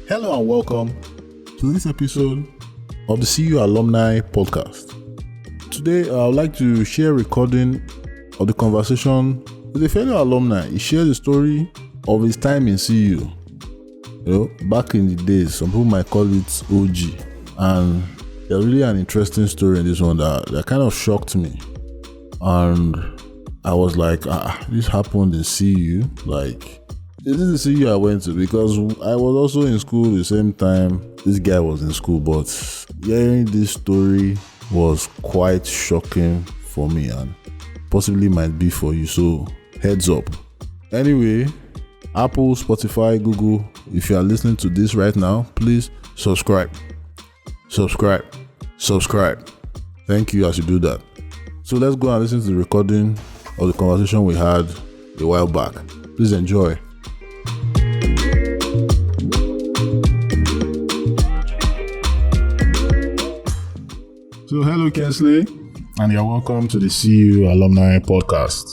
Hello and welcome to this episode of the CU Alumni podcast. Today, I would like to share a recording of the conversation with a fellow alumni. He shared the story of his time in CU. Back in the days, some people might call it OG. And there's really an interesting story in this one that kind of shocked me. And I was like, this happened in CU. Like, this is the CU I went to, because I was also in school the same time this guy was in school. But hearing this story was quite shocking for me and possibly might be for you. So heads up. Anyway, Apple, Spotify, Google, if you are listening to this right now, please subscribe. Thank you as you do that. So let's go and listen to the recording of the conversation we had a while back. Please enjoy. So hello Kingsley, and you're welcome to the CU Alumni podcast.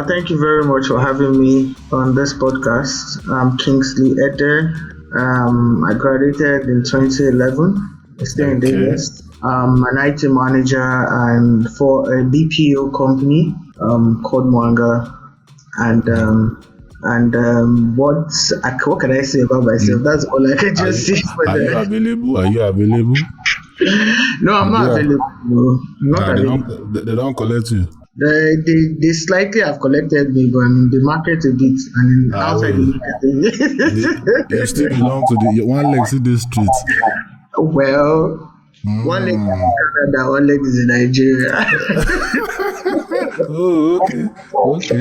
Thank you very much for having me on this podcast. I'm Kingsley Eder. I graduated in 2011. I stay in the US. I'm an IT manager and for a BPO company called Mwanga. What can I say about myself? That's all I can just say. Are you available? No, I'm not available. They don't collect you. They slightly have collected me, but I'm in the market a bit, and outside the market. They still belong to the one leg in the streets. Well, one leg is in Canada, one leg is in Nigeria. Oh, okay. I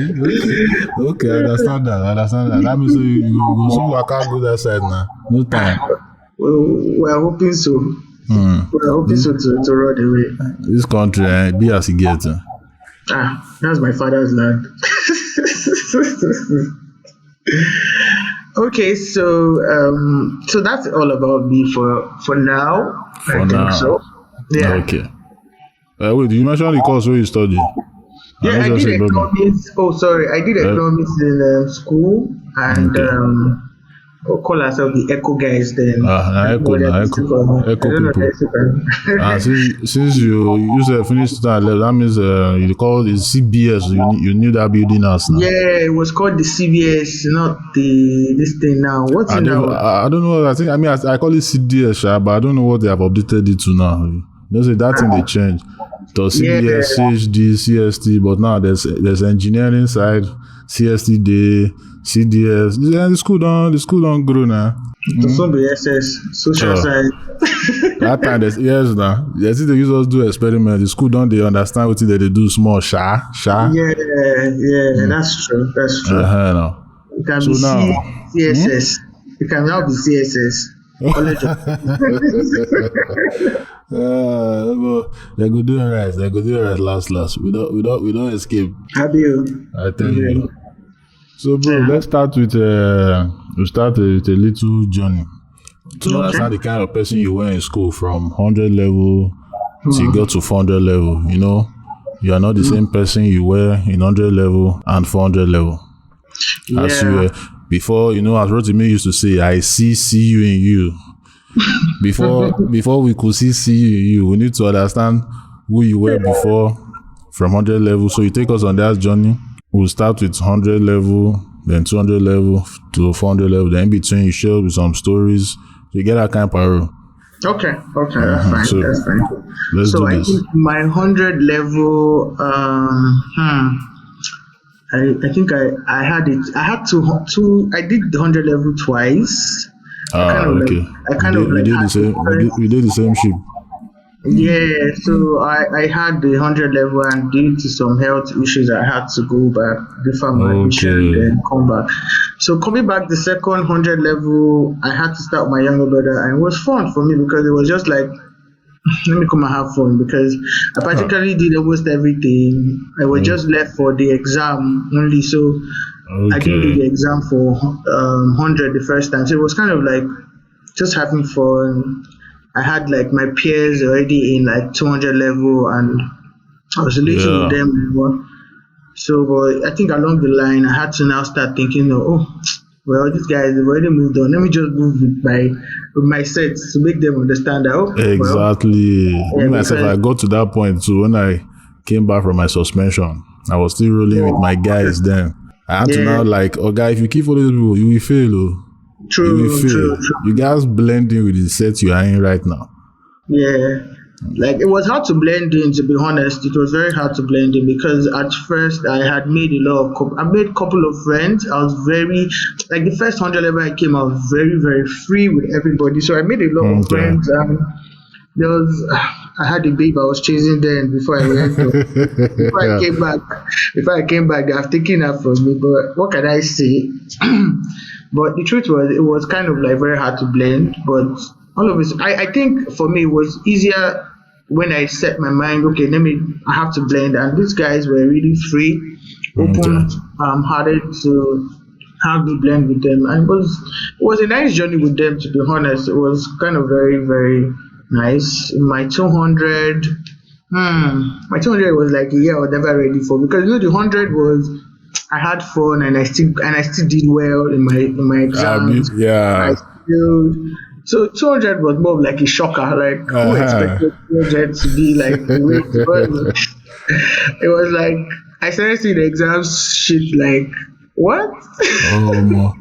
understand that. That means you go soon. I can't go that side now. No time. We're hoping so. We're hoping so to run away. This country, be as it gets. That's my father's land. Okay, so that's all about me for now. I think so. Yeah. Okay. Wait, did you mention the course where you study? Yeah, I did economics. I did economics in school, and call ourselves the Echo guys then. Echo people. Since you finished that means you call it CBS. You knew that building as now. Yeah, it was called the CBS, not this thing now. What's it now? I don't know. I call it CDS, but I don't know what they have updated it to now. You know, that thing they changed. So CBS, CHD, CST, but now there's engineering side, CST day, CDS. The school don't grow now. Some be SS, social science. That time there's years now. They use us do experiment. The school don't they understand what they do small sha. Yeah, that's true. No. It can be CSS. It can now be CSS. College. They go do it right. Last. We don't escape. Have you? I tell you. So, bro, let's start with a little journey to understand the kind of person you were in school from 100 level to you got to 400 level. You know, you are not the same person you were in 100 level and 400 level. As you were before, as Rotimi used to say, I see you in you. Before we could see you in you, we need to understand who you were before from 100 level. So you take us on that journey. We'll start with 100 level, then 200 level to 400 level. Then in between, you share with some stories. So you get that kind of parole. Okay, that's fine. Let's do this. So I think my 100 level, I think I had it. I had to. I did the 100 level twice. Okay. We did the same ship. Yeah, so I had the 100 level, and due to some health issues, I had to go back, defer my admission, and come back. So coming back the second 100 level, I had to start with my younger brother, and it was fun for me because it was just like, let me come and have fun, because I particularly did almost everything. I was just left for the exam only, so I didn't do the exam for 100 the first time. So it was kind of like just having fun. I had like my peers already in like 200 level, and I was relating with them. So, but I think along the line, I had to now start thinking, well, these guys have already moved on. Let me just move with my sets to make them understand that. Oh, Exactly. well, Me myself, I got to that point too. When I came back from my suspension, I was still rolling with my guys then. I had to now guy, if you keep following people, you will fail. You will fail. You guys blend in with the set you are in right now. Yeah. Like, it was hard to blend in, to be honest. It was very hard to blend in because at first I had made I made a couple of friends. I was very, like, the first 100 level I came, I was very, very free with everybody. So I made a lot of friends. I had a babe I was chasing then before I went. Before I came back, they have taken her from me. But what can I say? But the truth was, it was kind of like very hard to blend. But all of it, I think for me, it was easier when I set my mind, okay, I have to blend. And these guys were really free, open, hearted to have me blend with them. And it was a nice journey with them, to be honest. It was kind of very, very nice. My 200 was like a year I was never ready for, because the 100 was, I had fun and I still did well in my exams. Yeah. So 200 was more of like a shocker. Like, who expected 200 to be like the way it was? It was like I started seeing the exams shit like, what? Oh,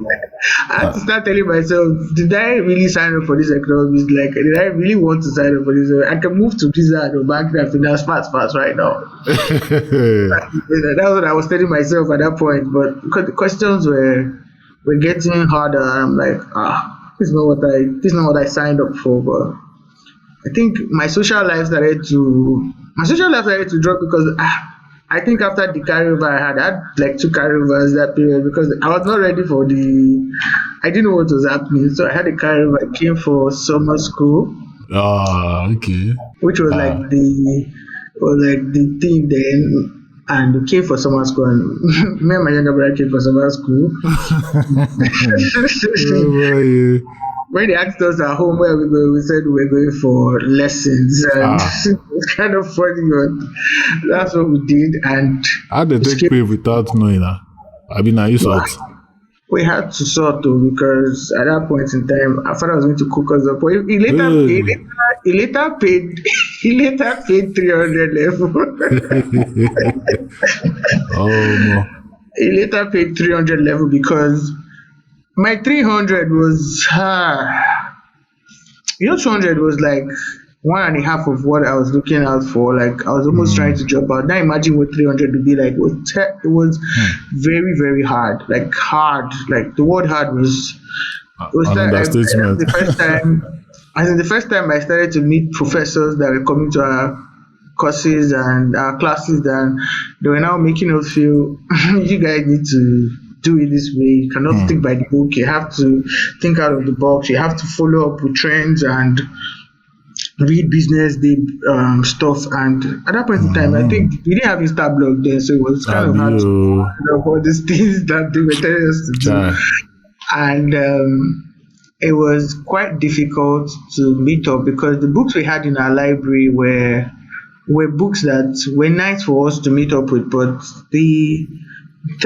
I had to start telling myself, did I really sign up for this economics? Like, did I really want to sign up for this? I can move to Blizzard or Backcraft finance fast right now. That's what I was telling myself at that point. But because the questions were getting harder, I'm like, this is not what I signed up for. But I think my social life started to drop because I think after the carryover I had like 2 carryovers that period, because I was not ready for I didn't know what was happening. So I had a carryover. I came for summer school. Okay. Which was like the thing then. And we came for summer school, and me and my younger brother came for summer school. When they asked us at home where we go, we said we were going for lessons, and it was kind of funny, but that's what we did. And how did they pay without knowing that? I mean, I used to. We had to sort though, because at that point in time, our father was going to cook us up. But he later paid 300 level. He later paid 300 level because my 300 was 200 was like 1.5 of what I was looking out for. Like, I was almost trying to drop out. Now imagine what 300 would be like. It was very, very hard. Like, hard. Like, the word hard was an understatement. The first time I started to meet professors that were coming to our courses and our classes, and they were now making us feel, you guys need to do it this way. You cannot stick by the book. You have to think out of the box. You have to follow up with trends and read business stuff. And at that point in time, I think we didn't have Instablog then, so it was kind of hard to all these things that they were telling us to do. And it was quite difficult to meet up, because the books we had in our library were books that were nice for us to meet up with, but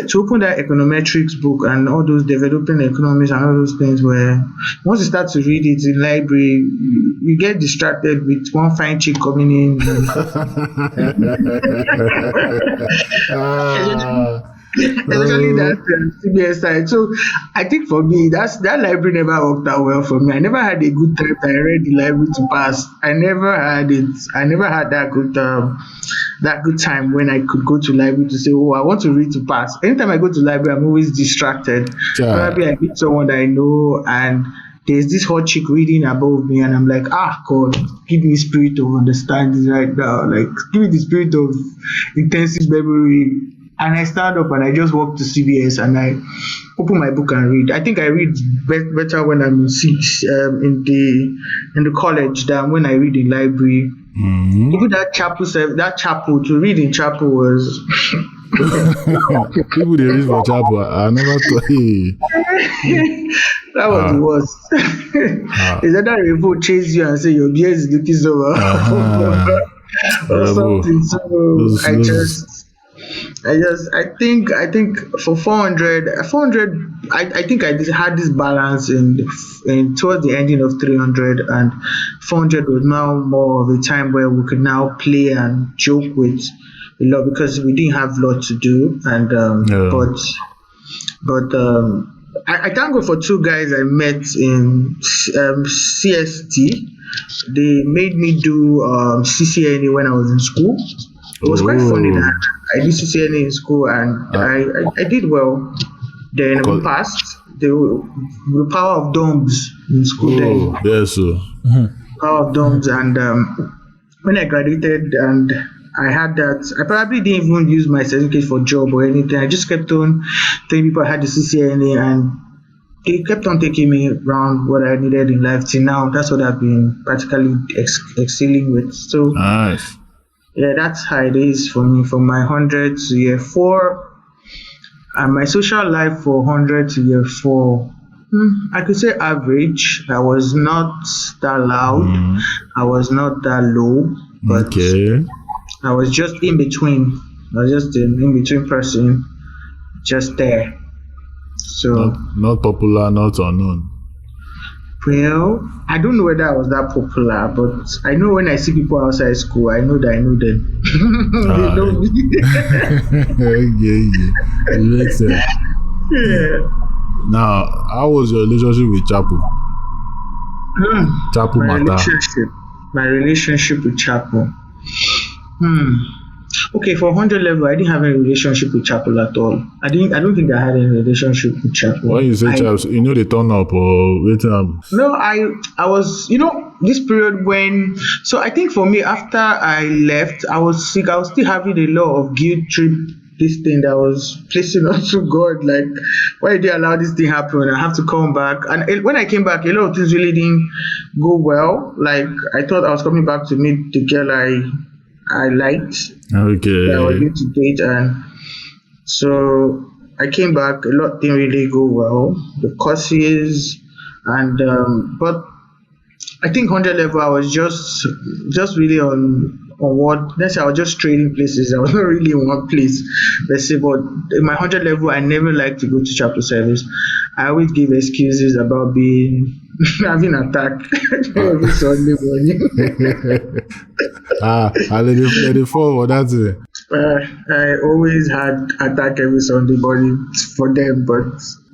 to open that econometrics book and all those developing economics and all those things, where once you start to read it in library, you get distracted with one fine chick coming in. Especially that CBS side. So I think for me, that library never worked out well for me. I never had a good time. I read the library to pass. I never had it. I never had that good time when I could go to library to say, oh, I want to read to pass. Anytime I go to library, I'm always distracted. Probably I meet someone that I know, and there's this hot chick reading above me, and I'm like, God, give me spirit of understanding right now. Like, give me the spirit of intensive memory. And I stand up and I just walk to CBS and I open my book and read. I think I read better when I'm in the college than when I read in library. Even that chapel to read in chapel was. People they read for chapel. I never thought. That was the worst. Is that revolt chase you and say your beard is looking so or something? So I think for 400, I think had this balance in towards the ending of 300, and 400 was now more of a time where we could now play and joke with a lot because we didn't have a lot to do, and Yeah. but I thank God for two guys I met in CST. They made me do CCNA when I was in school. It was quite funny Oh. that I did CCNA in school and Uh, I did well. Then we 'cause- passed. The power of domes in school oh, then. yes, so. Power of domes, and when I graduated and I had that, I probably didn't even use my certificate for job or anything. I just kept on telling people I had the CCNA, and they kept on taking me around what I needed in life till now. That's what I've been practically excelling with. So Nice. yeah, that's how it is for me from my 100 to year four, and my social life for 100 to year four. I could say average. I was not that loud. Mm, I was not that low, but okay. I was just in between. I was just an in between person, just there. Not So, not popular, not unknown. well, I don't know whether I was that popular, but I know when I see people outside school, I know that I know them. They Ah, know me. yeah. It makes sense. Yeah. Now, how was your relationship with Chapo? Chapo My Mata. relationship with Chapel. Hmm. Okay, for 100 level, I didn't have any relationship with Chapel at all. I don't think I had any relationship with Chapel. When you say I chaps, they turn up or waiting up. No, I was, this period when, so I think for me, after I left, I was sick. I was still having a lot of guilt trip, this thing that was placing onto God, like, why did they allow this thing happen? I have to come back. And when I came back, a lot of things really didn't go well. Like, I thought I was coming back to meet the girl I liked, that I was Okay. going to date, and so I came back. A lot didn't really go well. The courses, and but I think 100 level, I was just really on what, let's say I was just trading places. I was not really in one place, let's say. But in my 100 level, I never liked to go to chapel service. I always give excuses about being having attack every Sunday morning. I let it fall for that. I always had attack every Sunday morning for them, but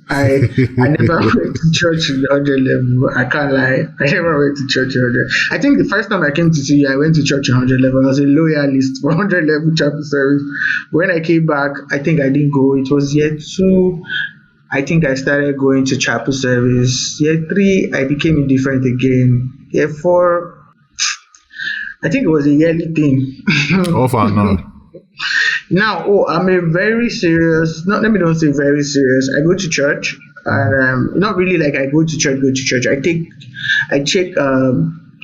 I never went to church in the 100 level. I can't lie. I never went to church in 100. I think the first time I came to see you, I went to church in 100 level. I was a loyalist for 100 level chapel service. When I came back, I think I didn't go. It was year two. I think I started going to chapel service. Year three, I became indifferent again. Year four, I think it was a yearly thing. Off and on. Now, I'm a very serious. Not let me don't say very serious. I go to church, and not really like I go to church. Go to church. I take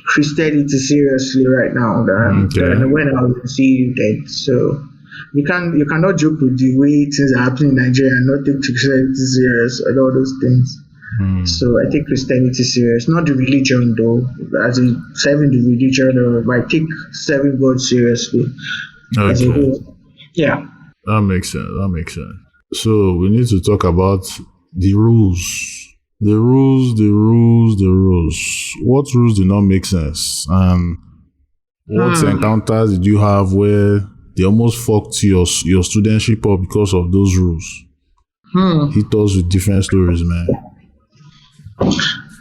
Christianity seriously right now. Okay. Than when I was saved, and so you cannot joke with the way things are happening in Nigeria and not take Christianity serious and all those things. So I take Christianity serious, not the religion though. As in serving the religion, or I take serving God seriously as a Okay. whole. Yeah. That makes sense. So we need to talk about the rules. The rules. What rules did not make sense? And what encounters did you have where they almost fucked your studentship up because of those rules? Hit us with different stories, man.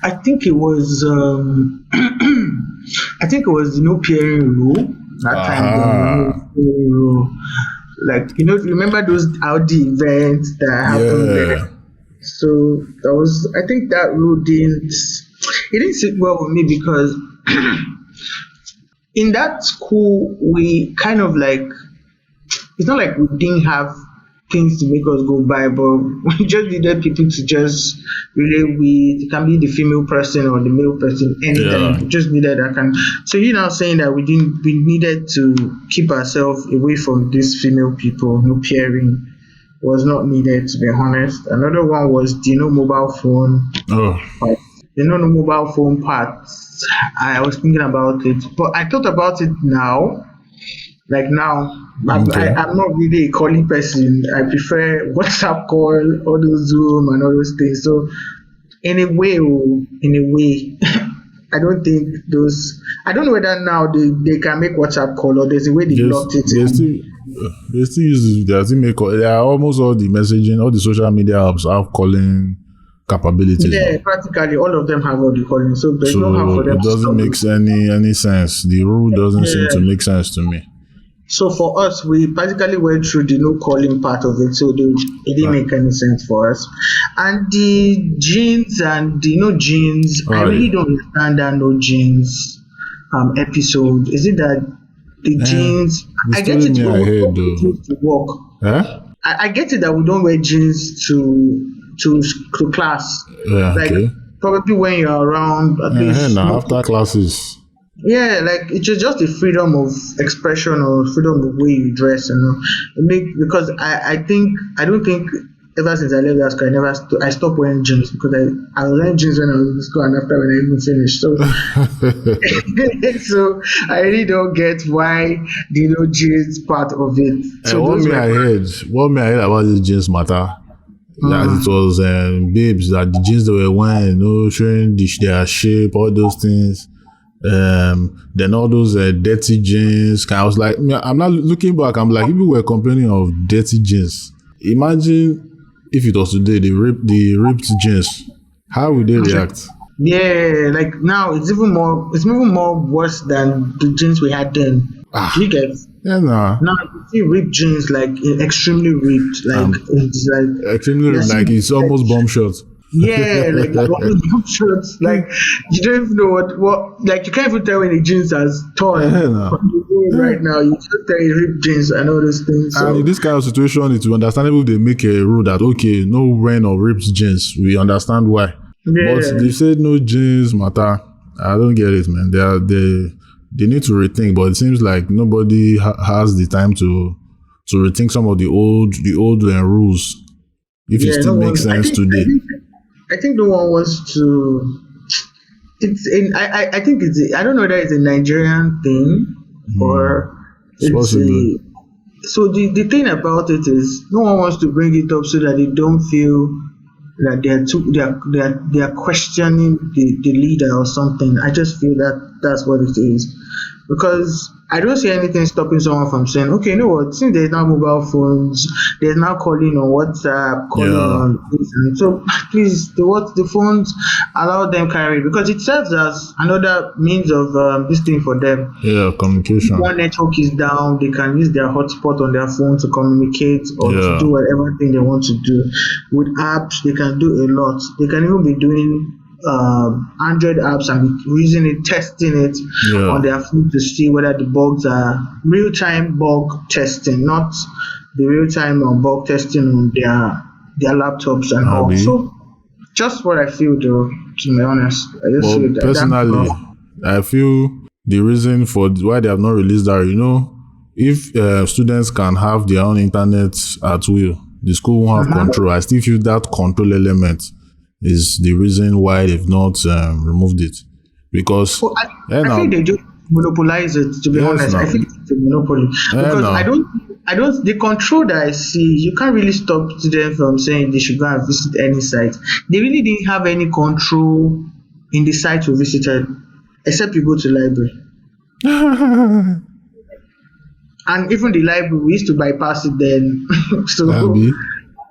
I think it was I think it was the no peering rule that time. The no peering rule. Like remember those Audi events that happened there? Yeah. So that was, I think that rule didn't sit well with me because in that school we kind of like, it's not like we didn't have things to make us go by, but we just needed people to just relate with. It can be the female person or the male person, anytime. Yeah. We just needed that kind. So you're now saying that we needed to keep ourselves away from these female people. No peering was not needed, to be honest. Another one was the mobile phone. Oh. The mobile phone part. I was thinking about it, but I thought about it now. Like now, Okay. I'm not really a calling person. I prefer WhatsApp call, all those Zoom and all those things. So in a way, I don't think those. I don't know whether now they can make WhatsApp call or there's a way they Yes, blocked it. they still use they still make call. They are almost all the messaging, all the social media apps have calling capabilities Yeah, now. practically all of them have all the calling, so there's no how So for them it to doesn't stop make it. any sense. The rule doesn't seem to Yeah. make sense to me. So for us, we practically went through the no calling part of it, so it didn't Ah, make any sense for us. And the jeans and the no jeans, I oh, really yeah. don't understand that no jeans episode. Is it that the Eh, jeans? the I get story it me when I we heard wear though. jeans to work. Eh? I get it that we don't wear jeans to class. Yeah, Like okay. probably when you're around at least Now most. after classes. Yeah, like it's just a freedom of expression or freedom of way you dress, It make because I don't think ever since I left that school I stopped wearing jeans because I was wearing jeans when I was in school and after when I even finished. So so I really don't get why the no jeans part of it. And So those were what me I heard about this jeans matter, that it was babes that the jeans they were wearing, showing their shape, all those things. Then all those dirty jeans. I was like, I'm not looking back. I'm like, people were complaining of dirty jeans. Imagine if it was today, the ripped jeans. How would they react? yeah, like now it's even more worse than the jeans we had then. Ah, Do you get? yeah, nah. Now you see ripped jeans like extremely ripped, like it's like Extremely you're like seeing it's almost bomb shot. yeah, like long shorts, like you don't even know what like you can't even tell when the jeans has torn Yeah, nah. from the road right now. You just tell it's ripped jeans and all those things. And in So this kind of situation, it's understandable if they make a rule that okay, no wearing of ripped jeans. We understand why. But yeah, they said no jeans matter. I don't get it, man. They need to rethink, but it seems like nobody has the time to rethink some of the old rules. If it yeah, still no one. makes sense today. I think no one wants to. It's in. I think it's. I don't know whether it's a Nigerian thing or It's it's possible. a. So the thing about it is, no one wants to bring it up so that they don't feel that they are questioning the leader or something. I just feel that that's what it is, because I don't see anything stopping someone from saying, okay, you know what? Since there's now mobile phones, there's now calling on WhatsApp, calling Yeah, on this, and so please, the phones allow them carry it because it serves as another means of this thing for them. yeah, communication. One network is down, they can use their hotspot on their phone to communicate or to Yeah, do whatever thing they want to do. With apps, they can do a lot. They can even be doing Android apps and be using it, testing it on yeah. their phone to see whether the bugs are real time bug testing, not the real time bug testing on their laptops and all. Abi. So just what I feel though, to be honest. I just feel But that personally, I feel the reason for why they have not released that, if students can have their own internet at will, the school won't have control. I still feel that control element is the reason why they've not removed it. Because, well, yeah, I now, think they just monopolize it. To be yes, honest, I now, think it's a monopoly yeah, because now, I don't. The control that I see, you can't really stop students from saying they should go and visit any site. They really didn't have any control in the site we visited, except you go to library. And even the library, we used to bypass it then. So Abi.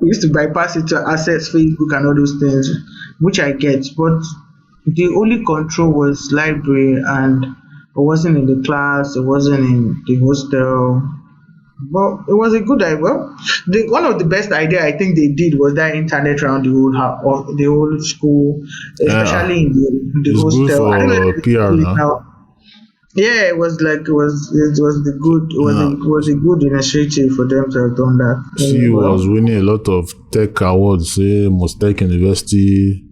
we used to bypass it to access Facebook and all those things, which I get. But the only control was library, and it wasn't in the class, it wasn't in the hostel. But it was a good idea. Well, one of the best idea I think they did was that internet around the whole house, or the whole school, Yeah, especially in the it's good hostel. I don't know for if they PR still do it now. now. Yeah, it was a good initiative for them to have done that. She was Well, winning a lot of tech awards, say most tech university,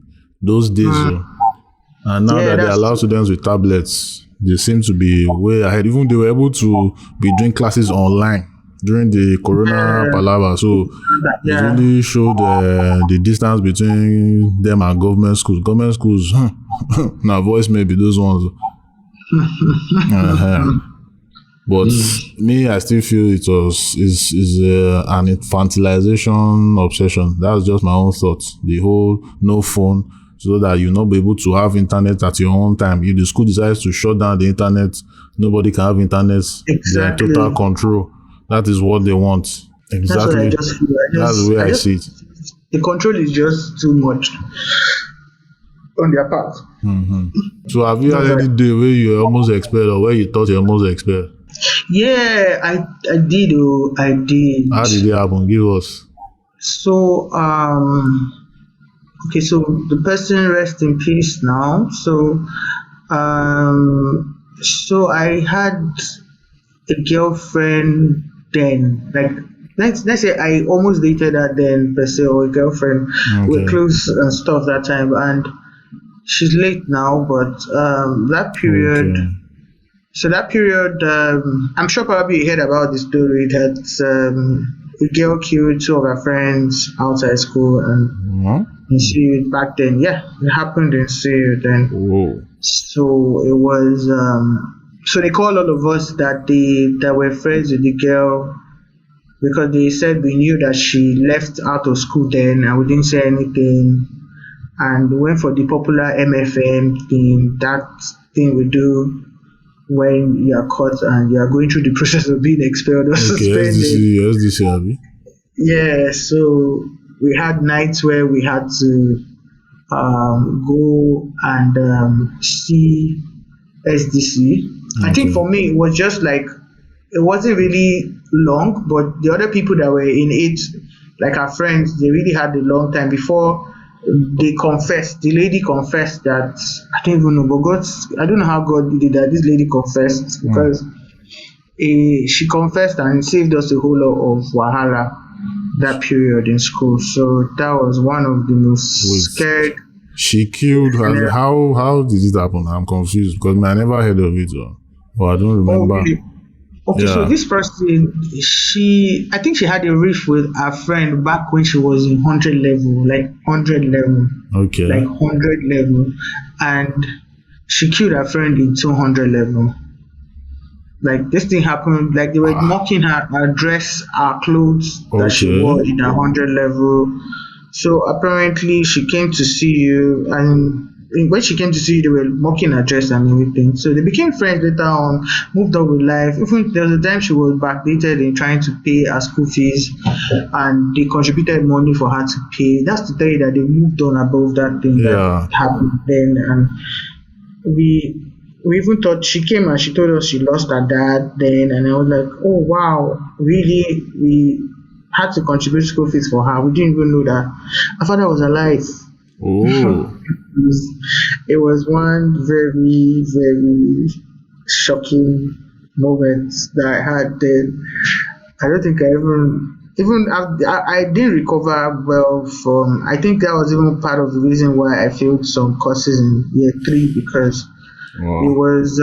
those days. Oh. And now yeah, that they that's allow students with tablets, they seem to be way ahead. Even they were able to be doing classes online during the Corona yeah, palaver. So it yeah. really showed the distance between them and government schools. Government schools, now voice maybe those ones. Uh-huh. But me, I still feel it is an infantilization obsession. That's just my own thought. The whole no phone, so that you'll not be able to have internet at your own time. If the school decides to shut down the internet, nobody can have internet. They're in total control. That is what they want. Exactly. That's the way I see it. The control is just too much on their part. So have you had any day where you almost expelled or where you thought you almost expelled? Yeah, I did. I did. How did it happen? Give us. So okay, so the person rest in peace now. So so I had a girlfriend then, like let's say I almost dated her then per se, or a girlfriend. We're close and stuff that time, and she's late now, but that period. So that period, I'm sure probably you heard about the story that a girl killed two of her friends outside school and in CU back then. Yeah, it happened in CU then. So it was, so they called all of us that were friends with the girl, because they said we knew that she left out of school then and we didn't say anything. And we went for the popular MFM thing, that thing we do when you are caught and you are going through the process of being expelled or suspended. SDC. Yeah, so we had nights where we had to go and see SDC. I think for me it was just like, it wasn't really long, but the other people that were in it, like our friends, they really had a long time before they confessed. The lady confessed that, I don't even know, but I don't know how God did it, that this lady confessed, because she confessed and saved us a whole lot of wahala that period in school. So that was one of the most scared. She killed her. How did it happen? I'm confused because I never heard of it, or I don't remember. Okay, so this person, I think she had a rift with her friend back when she was in 100 level, like 100 level. Okay. Like 100 level. And she killed her friend in 200 level. Like this thing happened, like they were mocking her dress, her clothes that she wore in 100 level. So apparently she came to see you, and when she came to see you, they were mocking her dress and everything. So they became friends later on, moved on with life. Even there was a time she was backdated in trying to pay her school fees, and they contributed money for her to pay. That's to tell you that they moved on above that thing that happened then. And we even thought, she came and she told us she lost her dad then, and I was like, oh wow, really? We had to contribute school fees for her. We didn't even know that her father was alive. It was one very, very shocking moment that I had then. I don't think I didn't recover well from. I think that was even part of the reason why I failed some courses in year 3, because it was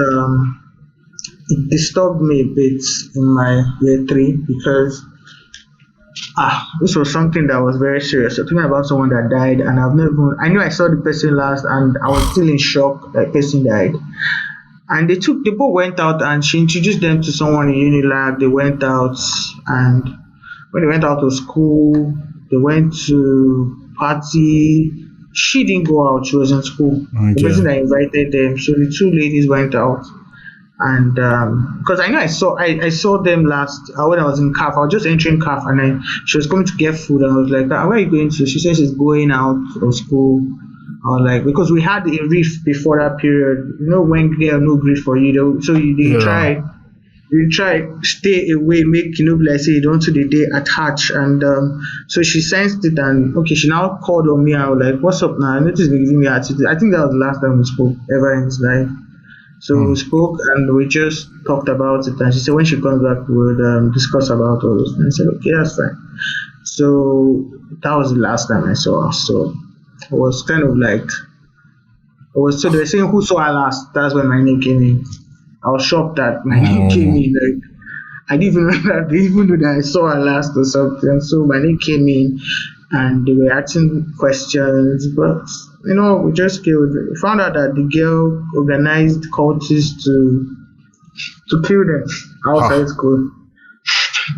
it disturbed me a bit in my year 3, because this was something that was very serious. So talking about someone that died, and I knew I saw the person last, and I was still in shock that the person died. And they both went out, and she introduced them to someone in Unilab. They went out, and when they went out of school, they went to party. She didn't go out; she was in school. The person that invited them. So the two ladies went out. And because I know I saw them last when I was in CAF. I was just entering CAF, and she was coming to get food, and I was like, where are you going to? She said she's going out of school. I was like, because we had a rift before that period, when they have no grief for you, so you try stay away, make like say you don't do the day attach. And so she sensed it, and she now called on me. I was like, what's up now? I noticed they're giving me attitude. I think that was the last time we spoke ever in his life. So we spoke, and we just talked about it, and she said when she comes back we'll discuss about all this. And I said, okay, that's fine. So that was the last time I saw her. So it was kind of like, so they were saying who saw her last. That's when my name came in. I was shocked that my name came in. Like, I didn't even know that I saw her last or something. So my name came in, and they were asking questions, but we just killed. We found out that the girl organized cultists to to kill them outside Ah, school.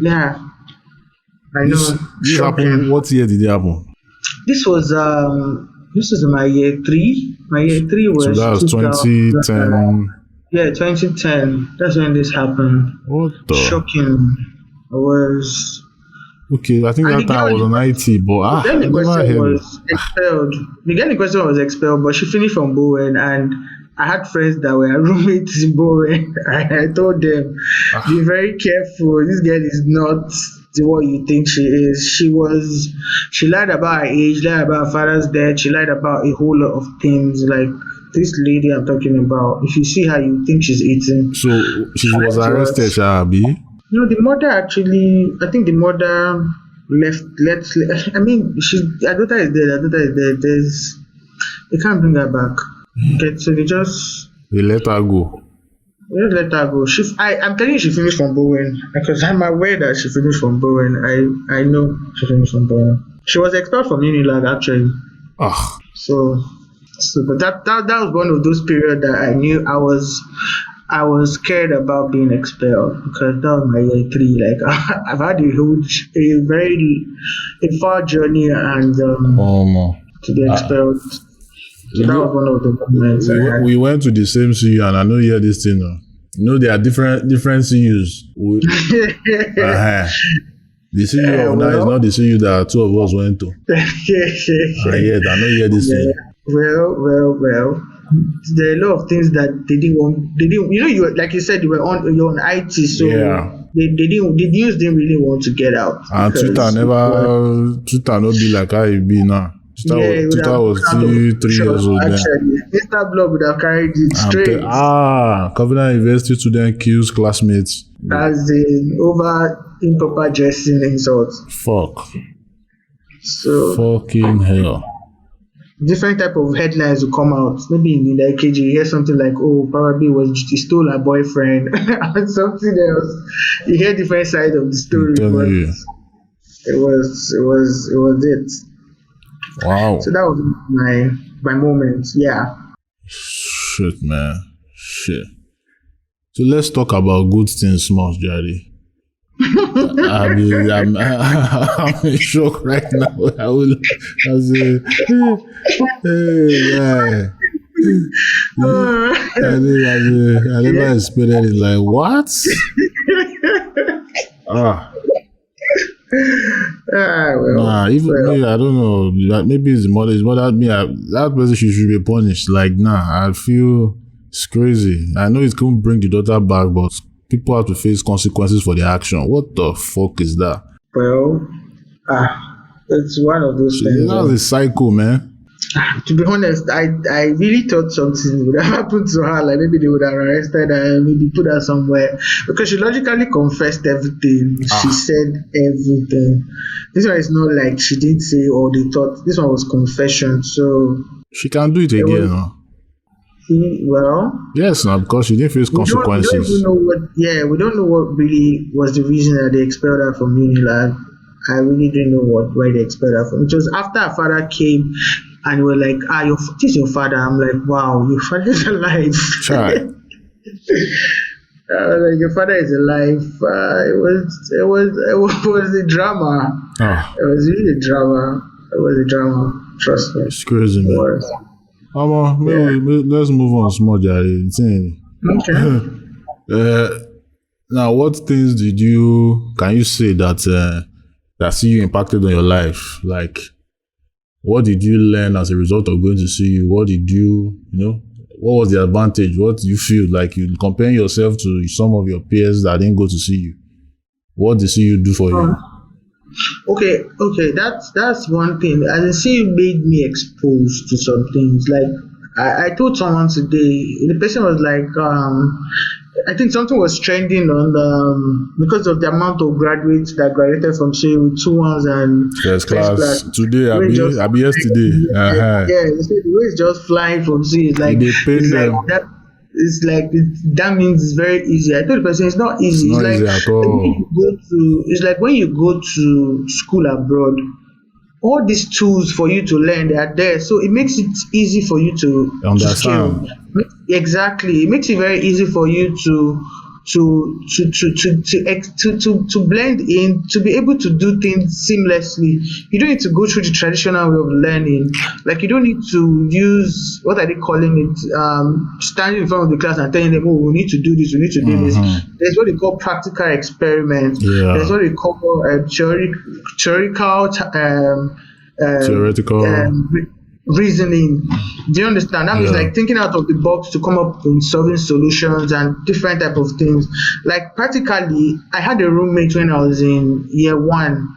Yeah, I this know, this happened. shocking. What year did it happen? This was my year three. My year three So was that was 2000. 2010. Yeah, 2010. That's when this happened. What the? Shocking. I was. Okay, I think And that time I was on IT, but the girl I in never question heard. was expelled. The girl in question was expelled, but she finished from Bowen, and I had friends that were roommates in Bowen. I told them, be Ah, very careful. This girl is not what you think she is. She lied about her age, lied about her father's death, she lied about a whole lot of things. Like this lady I'm talking about, if you see her, you think she's 18. so she She was left to arrested, us. Shabi. The mother actually, I think the mother left. I mean, her daughter is dead. Her daughter is dead. They can't bring her back. Okay, so They let her go. they just let her go. I'm telling you, she finished from Bowen because I'm aware that she finished from Bowen. I know she finished from Bowen. She was expelled from Unilag actually. Ah, So, but that was one of those periods that I knew I was scared about being expelled because that was my year three. Like I've had a far journey and um, to be ah, expelled. So you that was know, one of the moments I we had. went to the same CU, and I know you hear this thing. There are different CUs. Uh-huh. The CU of now is Well, not the CU that two of us went to. And yet, I know you hear this yeah. thing. Well. There are a lot of things that they didn't want. They didn't. You were, like you said, you're on IT, so Yeah. they didn't. The news didn't really want to get out And because it was. Twitter no be like how it be now. Yeah, it would have Twitter was gone out of still 3 years proportion. old then. Actually, Mr. Blog would have carried it straight Covenant University student kills classmates. as in over improper dressing insults. Fuck. So Fucking hell. different type of headlines will come out. Maybe in the KG, you hear something like, "Oh, probably he stole her boyfriend," and something else. You hear different sides of the I'm story, telling but you. it was it. So Wow. that was my moment. Yeah. Shit, man. Shit. So let's talk about good things, small Jerry. I'm in shock right now. I say, hey, yeah. I never experienced it. Like, what? Ah, nah, even Well. me, I don't know. Maybe it's the mother. His mother, that person should be punished. Like, nah, I feel it's crazy. I know it couldn't bring the daughter back, but people have to face consequences for their action. What the fuck is that? Well, it's one of those things. That's a psycho, man. To be honest, I really thought something would have happened to her. Like maybe they would have arrested her, maybe put her somewhere because she logically confessed everything. She Ah, said everything. This one is not like she didn't say or they thought. This one was confession. So she can do it it again, was no? well. Yes, now because she didn't face We don't even consequences. know what. Yeah, we don't know what really was the reason that they expelled her from Unilag. I really didn't know why they expelled her from. It was after her father came, and we were like, this is your father. I'm like, wow, your father is alive. Try. Like your father is alive. It was a drama. Ah, It was really a drama. It was a drama. Trust me. It it's crazy, man. was. Yeah. Let's move on small, Jerry. Okay. Now, what things can you say that see you impacted on your life? Like, what did you learn as a result of going to see you? What did what was the advantage? What do you feel like you comparing yourself to some of your peers that didn't go to see you? What did see you do for you? Okay, that's one thing. As I say, it made me exposed to some things. Like I told someone today, the person was like, I think something was trending on because of the amount of graduates that graduated from say with 2-1s and First first class class. today, The way it's just I be yesterday. Uh-huh. yeah, they say the way it's just flying from sea. It's like They pain them. that. It's like that means it's very easy. I told the person it's not It's easy. It's not like easy at when you all. go to. It's like when you go to school abroad. All these tools for you to learn, they are there, so it makes it easy for you to scale. Understand? Exactly, it makes it very easy for you to blend in, to be able to do things seamlessly. You don't need to go through the traditional way of learning. Like you don't need to use, what are they calling it, standing in front of the class and telling them, oh, we need to do this, we need to do this. There's what they call practical experiments. There's what they call theoretical reasoning. Do you understand? That means like thinking out of the box to come up with solving solutions and different type of things. Like practically, I had a roommate when I was in year one.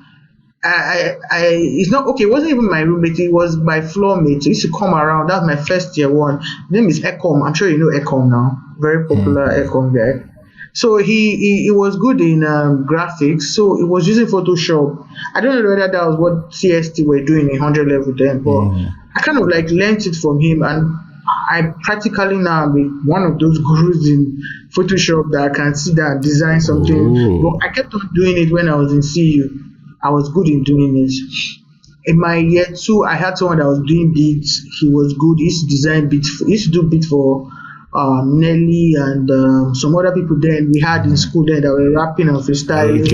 It's not okay. It wasn't even my roommate. It was my floor mate. He used to come around. That was my first year one. His name is Ecom. I'm sure you know Ecom now. Very popular Ecom guy. So he was good in graphics. So he was using Photoshop. I don't know whether that was what CST were doing in 100 level then, but I kind of like learned it from him, and I practically now am one of those gurus in Photoshop that I can see that design something. But I kept on doing it when I was in CU. I was good in doing it. In my year two, I had someone that was doing beats. He was good. He used to design beats. He used to do beats for Nelly and some other people then we had in school then that were rapping and freestyling.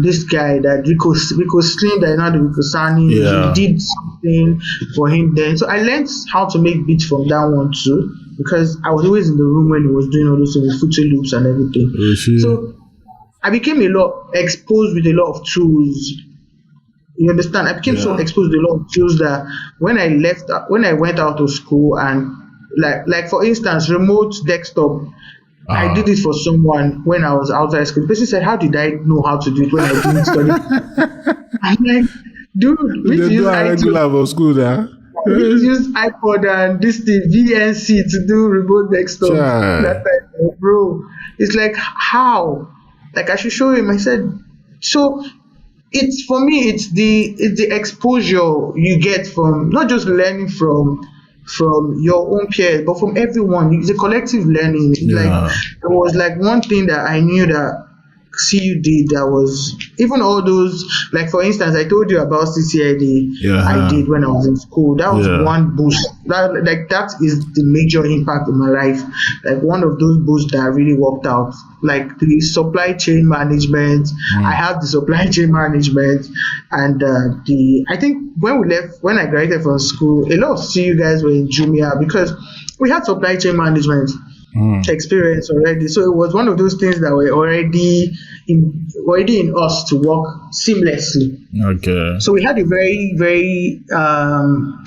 This guy that Rico Slim, that not Rico Sani, he did something for him then. So I learned how to make beats from that one too, because I was always in the room when he was doing all those things, Fruity Loops and everything. So I became exposed with a lot of tools. You understand? I became so exposed with a lot of tools that when I went out of school and like for instance, remote desktop, I did it for someone when I was outside school. The person said, how did I know how to do it when I didn't study? I'm like, dude, we use regular for school there. We use iPod and this thing, VNC to do remote desktop. That time, bro. It's like, how? Like I should show him. I said, so it's for me, it's the exposure you get from not just learning from your own peers, but from everyone. It's a collective learning. Like it was like one thing that I knew that CU did, that was even all those, like for instance, I told you about CCID I did when I was in school. That was one boost. That is the major impact in my life. Like one of those boosts that really worked out. Like the supply chain management. I have the supply chain management, and I think when I graduated from school, a lot of CU guys were in Jumia because we had supply chain management experience already. So it was one of those things that were already in us to work seamlessly. Okay. So we had a very, very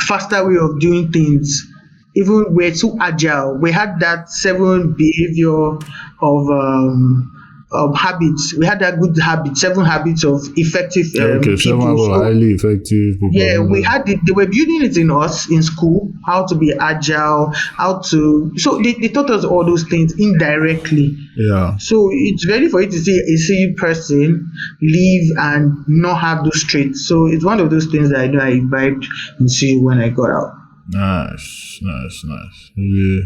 faster way of doing things. Even we're too agile. We had that 7 behavior of habits. We had that good habit, 7 habits of effective people. 7 highly effective people. Yeah, we had it. They were building it in us in school, how to be agile, so they taught us all those things indirectly. Yeah. So it's ready for you to see a CU person leave and not have those traits. So it's one of those things that I know I imbibed in CU when I got out. Nice. Yeah.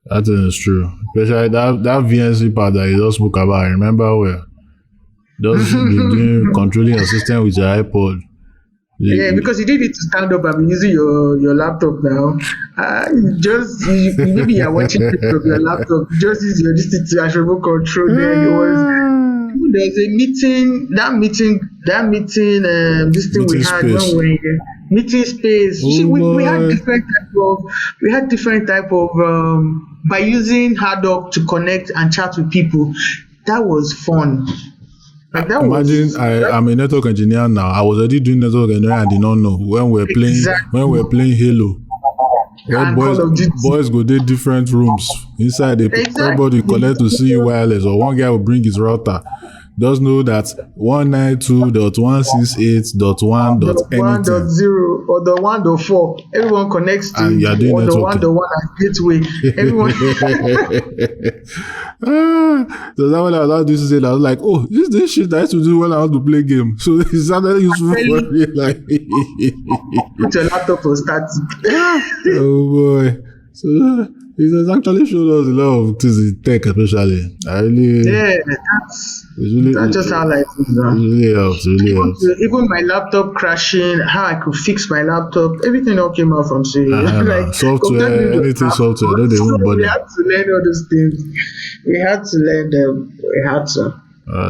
That is true. Especially that VNC part that you just spoke about, I remember where just doing controlling your system with your iPod. Yeah, because you didn't need to stand up and be using your laptop now. Maybe you're watching it from your laptop. Just use your distance as remote control. Then there's a meeting. This thing we had when we were meeting space. We had different type of by using Haddock to connect and chat with people. That was fun. Imagine I'm a network engineer now. I was already doing network engineering and did not know when we're playing playing Halo. Boys go to different rooms inside. Everybody connect to CU wireless, or one guy will bring his router. Just know that 192.168.1.anything or the 1.4. Everyone connects to the 1.1 as gateway. Everyone. So that when I was doing this, I was like, oh, this shit I used to do when I want to play game. So it sounded useful for me. Like, put your laptop for static. Oh boy. So It has actually showed us a lot of things in tech, especially. That's just how life is. It really helps. It really helps. Even my laptop crashing, how I could fix my laptop, everything all came out from C. Software, anything software, don't even bother. We had to learn all those things. We had to learn them. We had to.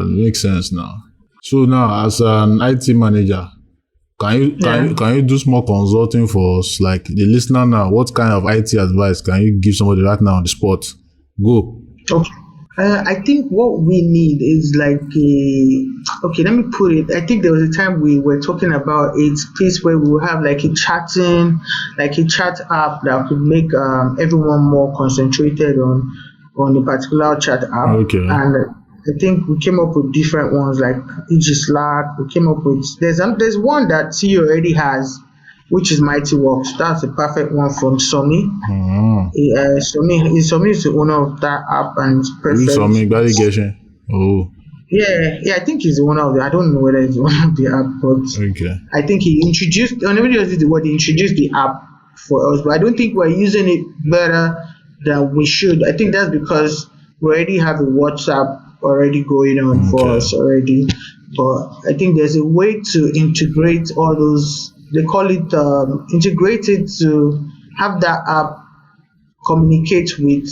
Makes sense now. So now, as an IT manager, can you do small consulting for us, like the listener now? What kind of IT advice can you give somebody right now on the spot? Go. Okay. I think what we need is like let me put it. I think there was a time we were talking about a place where we will have like a chat app that could make everyone more concentrated on a particular chat app. Okay. And I think we came up with different ones like e.g. Slack. We came up with there's one that CEO already has, which is MightyWorks. That's a perfect one from Somi. Somi is the owner of that app and it's perfect. Somi, validation. Oh. Yeah, I think he's the owner of it. I don't know whether he's the owner of the app, but okay. I think he introduced, he introduced the app for us, but I don't think we're using it better than we should. I think that's because we already have a WhatsApp already going on for us already. But I think there's a way to integrate all those. They call it integrated to have that app communicate with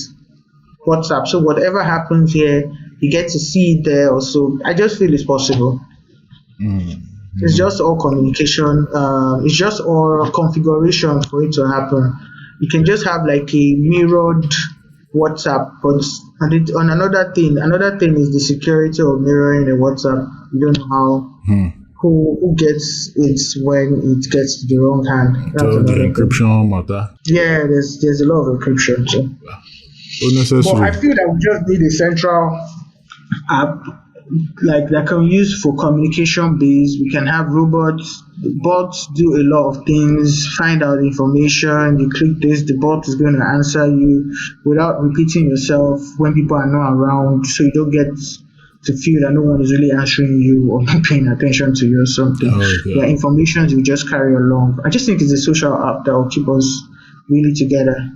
WhatsApp. So whatever happens here, you get to see it there also. I just feel it's possible. It's just all communication. It's just all configuration for it to happen. You can just have like a mirrored WhatsApp, but on another thing is the security of mirroring a WhatsApp. You don't know how. Who gets it when it gets to the wrong hand. So the encryption matter. Yeah, there's a lot of encryption too. But I feel that we just need a central app like that can use for communication base. We can have bots do a lot of things, find out information. You click this, the bot is going to answer you without repeating yourself when people are not around, so you don't get to feel that no one is really answering you or not paying attention to you or something. The information you just carry along. I just think it's a social app that will keep us really together.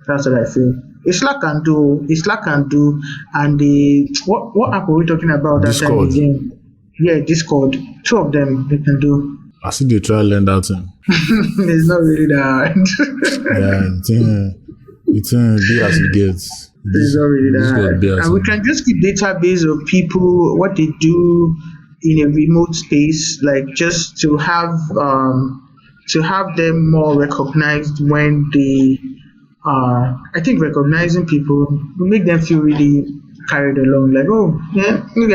That's what I feel. Slack can do, and what app are we talking about? Discord. That time yeah, Discord. Two of them they can do. I see they try to learn that thing. It's not really that hard. it's be as it gets. It's not really that hard. And we can just keep database of people, what they do in a remote space, like just to have them more recognized when they I think recognizing people will make them feel really carried along, like, oh yeah, maybe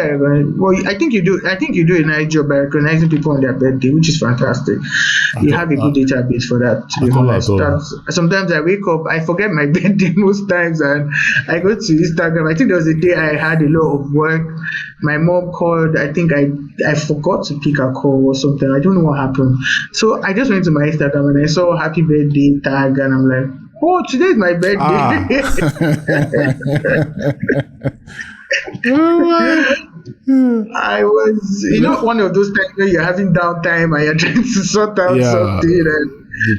I think you do a nice job by recognizing people on their birthday, which is fantastic. You have a good database for that, to be honest. Sometimes I wake up, I forget my birthday most times, and I go to Instagram. I think there was a day I had a lot of work. My mom called. I think I forgot to pick a call or something. I don't know what happened. So I just went to my Instagram and I saw happy birthday tag, and I'm like, oh, today's my birthday. I was, one of those times where you're having downtime and you're trying to sort out something, and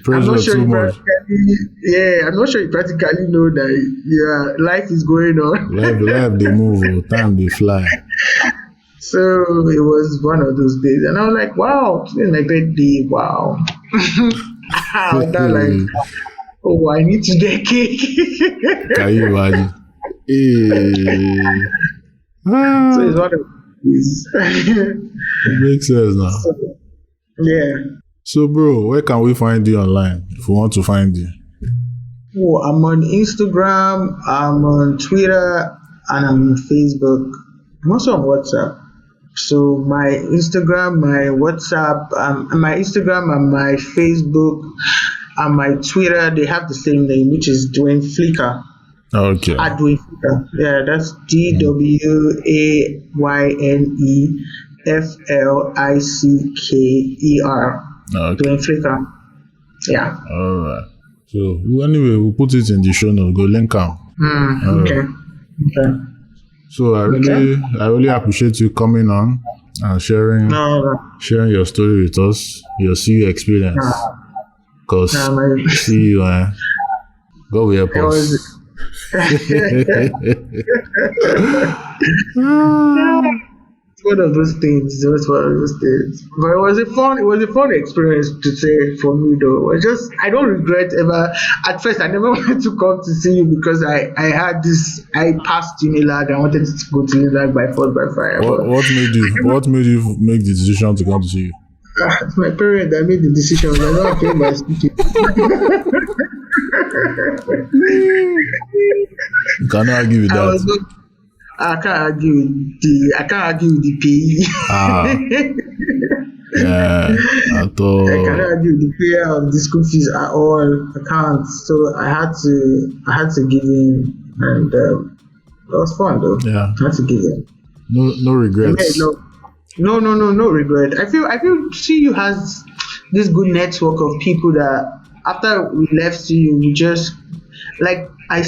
I'm not sure you practically know that life is going on. Life they move, time they fly. So it was one of those days, and I was like, wow, today's my birthday, wow. Oh, I need to get cake. Can you imagine? So it's one of these. It makes sense now. So, bro, where can we find you online if we want to find you? Oh, I'm on Instagram, I'm on Twitter, and I'm on Facebook. I'm also on WhatsApp. So my Instagram, my WhatsApp, my Instagram and my Facebook and my Twitter, they have the same name, which is Dwayne Flicker. Okay. At Dwayne Flicker. Yeah, that's DWAYNEFLICKER. Okay. Dwayne Flicker. Yeah. All right. So anyway, we'll put it in the show notes. Go link out. Okay. So I really appreciate you coming on and sharing your story with us, your CU experience. Because see you, God will help us. It's one of those things. It was one of those things. But it was a fun experience to say for me though. It just I don't regret ever. At first, I never wanted to come to see you because I had this. I passed Unilag. I wanted to go to Unilag by force by fire. What made you make the decision to come to see you? It's my parents that made the decision. I don't care by speaking. You cannot argue with that. I can't argue with the PE. Yeah, at all. I cannot argue with the payer of the school fees at all. I can't. So I had to give in, and it was fun though. Yeah, I had to give in. No regrets. No regret. I feel CU has this good network of people that after we left CU, we just like I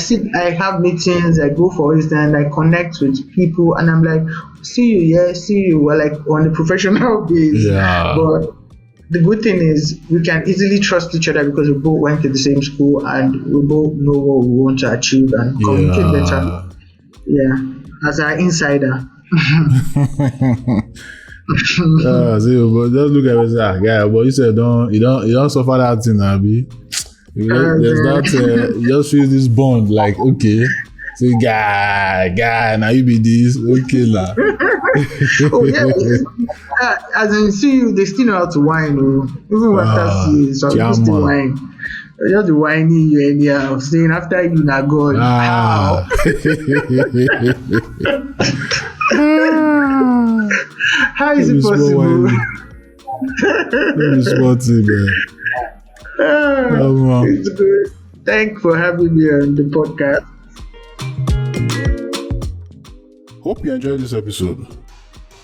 have meetings, I go for instance, I connect with people, and I'm like, see you, we're like on a professional base. Yeah. But the good thing is we can easily trust each other because we both went to the same school and we both know what we want to achieve and communicate better. Yeah, as an insider. But just look at me, guy. But you said you don't suffer that thing, Abi. There's that. You just feel this bond, like okay, say guy, now you be this, okay lah. Oh yeah, as in see, they still know how to whine. Even after see, so people still whine. Just the whining you anyhow, saying after you na God. How is it possible? It's man. It's good. Thanks for having me on the podcast. Hope you enjoyed this episode.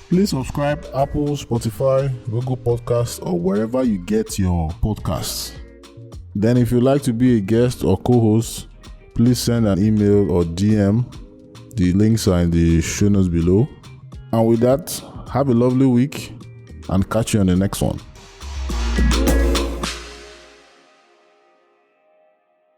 Please subscribe Apple, Spotify, Google Podcasts, or wherever you get your podcasts. Then if you'd like to be a guest or co-host, please send an email or DM. The links are in the show notes below. And with that, have a lovely week and catch you on the next one.